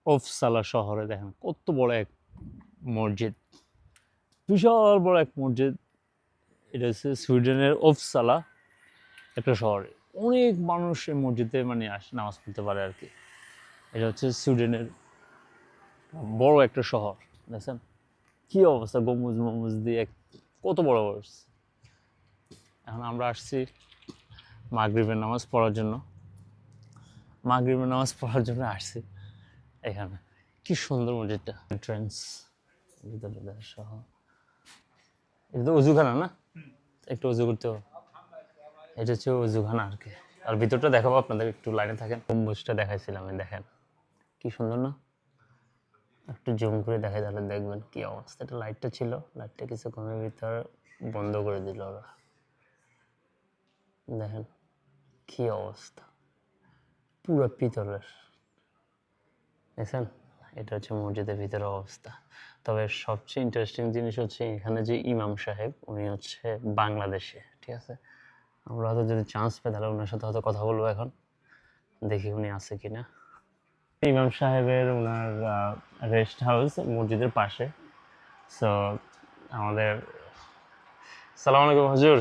ওফসালা শহরে দেখেন কত বড় এক মসজিদ, বিশাল বড় এক মসজিদ। এটা হচ্ছে সুইডেনের ওফসালা একটা শহরে। অনেক মানুষ এই মসজিদে মানে নামাজ পড়তে পারে আর কি। এটা হচ্ছে সুইডেনের বড় একটা শহর। দেখছেন কি অবস্থা, গম্বুজ মম্বুজ দিয়ে কত বড় বড়। এখন আমরা আসছি মাগরিবের নামাজ পড়ার জন্য। মাগরিবের নামাজ পড়ার জন্য আসছি এখানে। কি সুন্দর মসজিদটা, এন্ট্রান্স ভিতরে সহ। এটা তো অজুখানা না, একটু অজু করতে হবে। এটা হচ্ছে অজুখানা আর কি। আর ভিতরটা দেখাবো আপনাদের, একটু লাইনে থাকেন। গম্বুজটা দেখাইছিলাম, দেখেন কি সুন্দর না। একটু জুম করে দেখাই তাহলে দেখবেন কি অবস্থা। এটা লাইটটা ছিল, লাইটটা কিছুক্ষণের ভিতর বন্ধ করে দিল ওরা। দেখেন কি অবস্থা, পুরো পিতলের। দেখছেন, এটা হচ্ছে মসজিদের ভিতরের অবস্থা। তবে সবচেয়ে ইন্টারেস্টিং জিনিস হচ্ছে এখানে যে ইমাম সাহেব, উনি হচ্ছে বাংলাদেশে। ঠিক আছে, আমরা হয়তো যদি চান্স পাই তাহলে ওনার সাথে হয়তো কথা বলবো। এখন দেখি উনি আছে কিনা। ইমাম সাহেবের ওনার রেস্ট হাউস মসজিদের পাশে। সো আমাদের সালাম আলাইকুম হুজুর।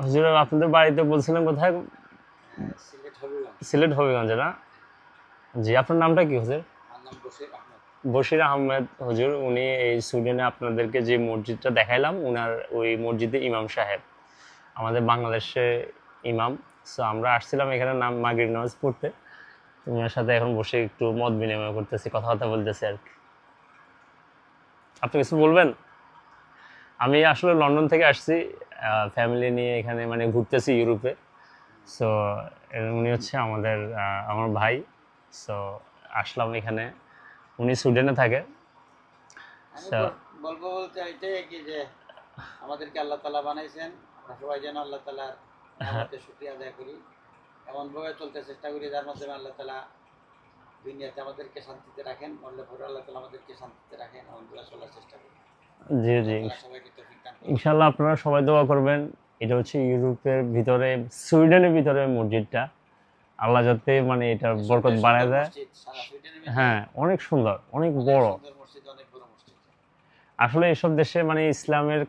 হুজুর আপনাদের বাড়িতে বলছিলেন কোথায়? সিলেট হবিগঞ্জে না? জি, আপনার নামটা কি হুজুর? বশির আহমেদ হুজুর। উনি এই সুইডেনে আপনাদেরকে যে মসজিদটা দেখাইলাম, উনার ওই মসজিদে ইমাম সাহেব, আমাদের বাংলাদেশে ইমাম। সো আমরা আসছিলাম এখানে মাগরিব নামাজ পড়তে। ওনার সাথে এখন বসে একটু মত বিনিময় করতেছি, কথাবার্তা বলতেছি আর কি। আপনি কিছু বলবেন? আমি আসলে লন্ডন থেকে আসছি ফ্যামিলি নিয়ে, এখানে মানে ঘুরতেছি ইউরোপে। সো উনি হচ্ছে আমার ভাই। সো আসলাম এখানে, উনি সুইডেনে থাকে। বলবো বলতে এটাই কি যে আমাদেরকে আল্লাহ তাআলা বানাইছেন, আমরা সবাই যেন আল্লাহ তাআলার নিয়ামতের শুকরিয়া আদায় করি, এমনভাবে চলতে চেষ্টা করি যার মাধ্যমে আল্লাহ তাআলা দুনিয়াতে আমাদেরকে শান্তিতে রাখেন, মরলে পরে আল্লাহ তাআলা আমাদেরকে শান্তিতে রাখেন, এমনভাবে চলার চেষ্টা করি। জি জি, ইনশাআল্লাহ আপনারা সবাই দোয়া করবেন। এটা হচ্ছে ইউরোপের ভিতরে, সুইডেনের ভিতরে মসজিদটা। আল্লাহ যাতে মানে এটা বরকত বাড়ায় দেয়। হ্যাঁ, অনেক সুন্দর, অনেক বড়। আসলে এসব দেশে মানে ইসলামের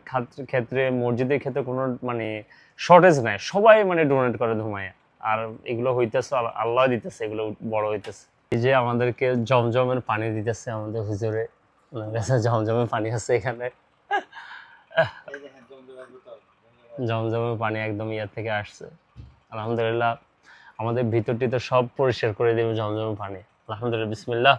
ক্ষেত্রে, মসজিদের ক্ষেত্রে কোনো মানে শর্টেজ নাই। সবাই মানে ডোনেট করে ধুমায়। আর এগুলো হইতেছে আল্লাহ দিতেছে, এগুলো বড় হইতেছে। এই যে আমাদেরকে জমজমের পানি দিতেছে আমাদের হুজুরে, ওনার কাছে জমজমের পানি আছে এখানে। জমজমের পানি একদম ইয়ার থেকে আসছে। আলহামদুলিল্লাহ, আমাদের ভিতরটি তো সব পরিষ্কার করে দেবে জমজমের পানি। আলহামদুলিল্লাহ, বিসমিল্লাহ।